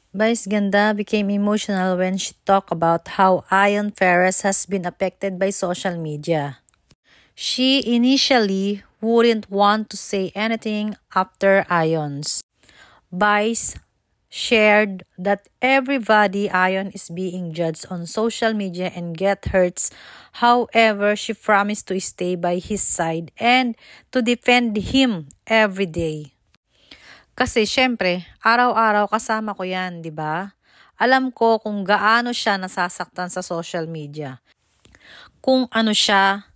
Vice Ganda became emotional when she talked about how Ion Ferris has been affected by social media. She initially wouldn't want to say anything after Ion's. Vice shared that everybody Ion is being judged on social media and get hurts. However, she promised to stay by his side and to defend him every day. Kasi syempre, araw-araw kasama ko yan, di ba? Alam ko kung gaano siya nasasaktan sa social media. Kung ano siya,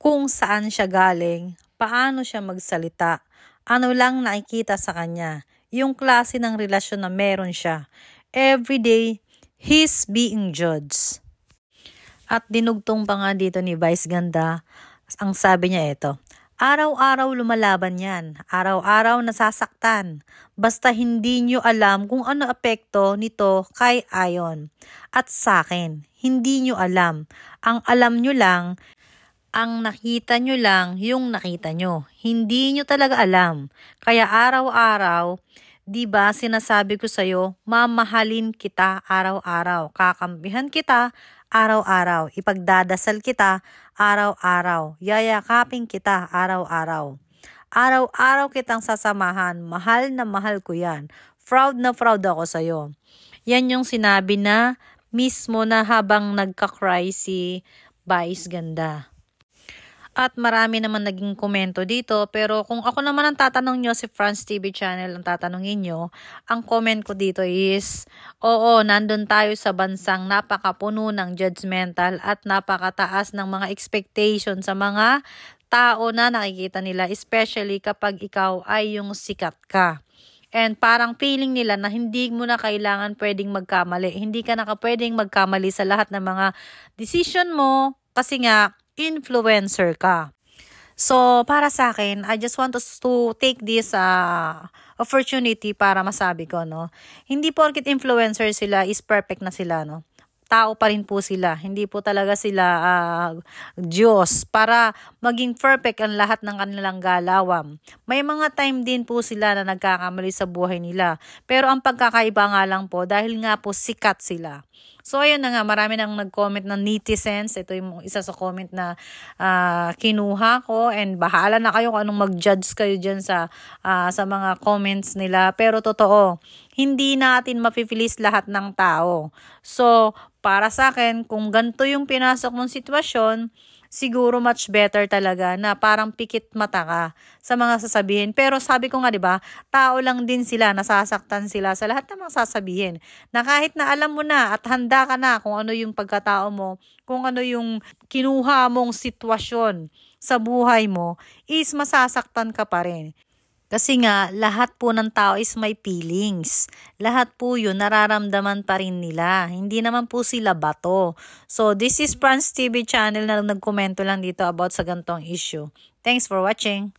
kung saan siya galing, paano siya magsalita, ano lang nakikita sa kanya, yung klase ng relasyon na meron siya. Every day, he's being judged. At dinugtong pa nga dito ni Vice Ganda, ang sabi niya ito, araw-araw lumalaban yan, araw-araw nasasaktan, basta hindi nyo alam kung ano apekto nito kay Ion. At sa akin, hindi nyo alam. Ang alam nyo lang, ang nakita nyo lang yung nakita nyo. Hindi nyo talaga alam. Kaya araw-araw, di ba sinasabi ko sa'yo, mamahalin kita araw-araw, kakampihan kita araw-araw, ipagdadasal kita araw-araw, yayakapin kita araw-araw. Araw-araw kitang sasamahan, mahal na mahal ko yan. Proud na proud ako sa'yo. Yan yung sinabi na mismo na habang nagka-cry si Vice Ganda. At marami naman naging komento dito, pero kung ako naman ang tatanong nyo, si France TV Channel ang tatanungin nyo, ang comment ko dito is, oo, nandun tayo sa bansang napakapuno ng judgmental at napakataas ng mga expectation sa mga tao na nakikita nila, especially kapag ikaw ay yung sikat ka. And parang feeling nila na hindi mo na kailangan pwedeng magkamali. Hindi ka na pwedeng magkamali sa lahat ng mga decision mo kasi nga, influencer ka. So, para sa akin, I just want to take this opportunity para masabi ko, no? Hindi porket influencer sila is perfect na sila, no? Tao pa rin po sila. Hindi po talaga sila Diyos para maging perfect ang lahat ng kanilang galawam. May mga time din po sila na nagkakamali sa buhay nila. Pero ang pagkakaiba nga lang po, dahil nga po sikat sila. So, ayun na nga, marami nang nag-comment ng netizens. Ito yung isa sa comment na kinuha ko. And bahala na kayo kung anong mag-judge kayo dyan sa mga comments nila. Pero totoo, hindi natin mapipilis lahat ng tao. So, para sa akin, kung ganito yung pinasok mong sitwasyon, siguro much better talaga na parang pikit mata ka sa mga sasabihin. Pero sabi ko nga, 'di ba, tao lang din sila, nasasaktan sila sa lahat ng mga sasabihin. Na kahit na alam mo na at handa ka na kung ano yung pagkatao mo, kung ano yung kinuha mong sitwasyon sa buhay mo, is masasaktan ka pa rin. Kasi nga, lahat po ng tao is may feelings. Lahat po yun, nararamdaman pa rin nila. Hindi naman po sila bato. So, this is France TV Channel na nagkomento lang dito about sa gantong issue. Thanks for watching.